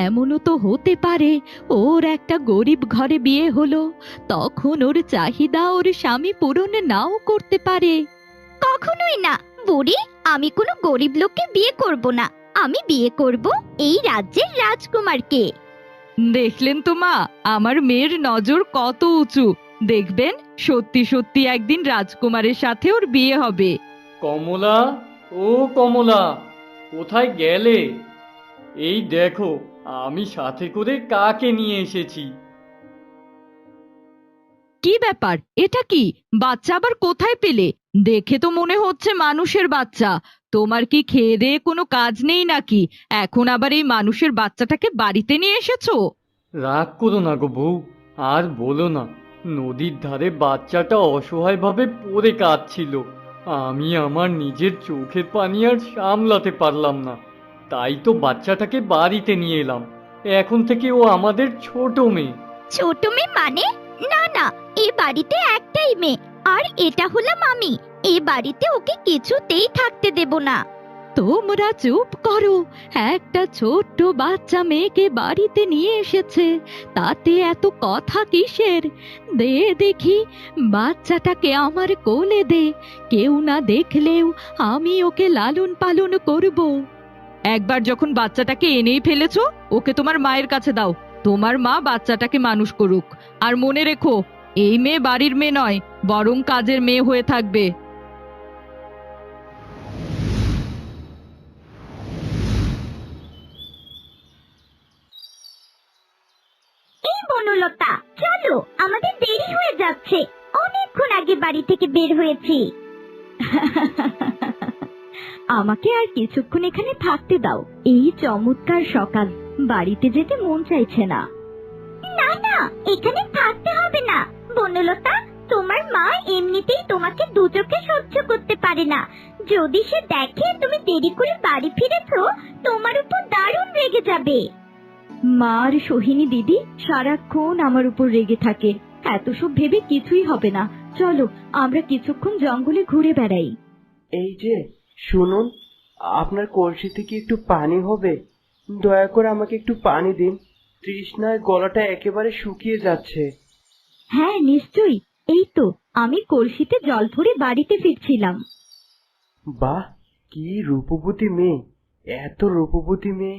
এমনও তো হতে পারে ওর একটা গরিব ঘরে বিয়ে হলো, তখন ওর চাহিদা ওর স্বামী পূরণ নাও করতে পারে। কখনোই না বুড়ি, আমি কোনো গরিব লোককে বিয়ে করব না। আমি বিয়ে করব এই রাজ্যের রাজকুমারকে। দেখলেন তো মা, আমার মেয়ের নজর কত উঁচু। দেখবেন সত্যি সত্যি একদিন রাজকুমারের সাথে ওর বিয়ে হবে। কমলা, ও কমলা, কোথায় গেলে? এই দেখো, আমি সাথে করে কাকে নিয়ে এসেছি। কি ব্যাপার, এটা কি? বাচ্চা আবার কোথায় পেলে? দেখে তো মনে হচ্ছে মানুষের বাচ্চা। তোমার কি খেয়ে দেয়ে কোনো কাজ নেই নাকি? এখন আবার এই মানুষের বাচ্চাটাকে বাড়িতে নিয়ে এসেছো? রাগ করো না গো বউ, আর বলো না। নদীর ধারে বাচ্চাটা অসহায়ভাবে পড়ে কাঁদছিল। আমি আমার নিজের চোখের পানি আর সামলাতে পারলাম না, তাই তো বাচ্চাটাকে বাড়িতে নিয়ে এলাম। এখন থেকে ও আমাদের ছোট মেয়ে। ছোট মেয়ে মানে? না না, এ বাড়িতে একটাই মেয়ে, আর এটা হলাম আমি। এ বাড়িতে ওকে কিছুতেই থাকতে দেব না। তোমরা চুপ করো। একটা ছোট্ট বাচ্চা মেয়েকে বাড়িতে নিয়ে এসেছে, তাতে এত কথা কিসের? দে দেখি, বাচ্চাটাকে আমার কোলে দে। কেউ না দেখলেও আমি ওকে লালন পালন করব। একবার যখন বাচ্চাটাকে এনেই ফেলেছো, ওকে তোমার মায়ের কাছে দাও। তোমার মা বাচ্চাটাকে মানুষ করুক। আর মনে রেখো, এই মেয়ে বাড়ির মেয়ে নয়, বরং কাজের মেয়ে হয়ে থাকবে। এই বনলতা, চলো, আমাদের দেরি হয়ে যাচ্ছে। অনেকক্ষণ আগে বাড়ি থেকে বের হয়েছি। আমাকে আর কিছুক্ষণ এখানে থাকতে দাও। এই চমৎকার সকাল, বাড়িতে যেতে মন চাইছে না। না না, এখানে থাকতে হবে না। বনলতা, তোমার মা এমনিতেই তোমাকে দু চোখে সহ্য করতে পারে না। যদি সে দেখে তুমি দেরি করে বাড়ি ফিরেছো, তোমার উপর দারুণ রেগে যাবে। মা আর সোহিনী দিদি সারাক্ষণ আমার উপর রেগে থাকে। এত সব ভেবে কিছুই হবে না। চলো, আমরা কিছুক্ষণ জঙ্গলে ঘুরে বেড়াই। এই যে শুনুন, আপনার কলসি থেকে একটু পানি হবে? দয়া করে আমাকে একটু পানি দিন, তৃষ্ণায় গলাটা একেবারে শুকিয়ে যাচ্ছে। হ্যাঁ নিশ্চয়ই, এই তো আমি কলসিতে জল ভরে বাড়িতে ফিরছিলাম। বাহ, কি রূপবতী মেয়ে! এত রূপবতী মেয়ে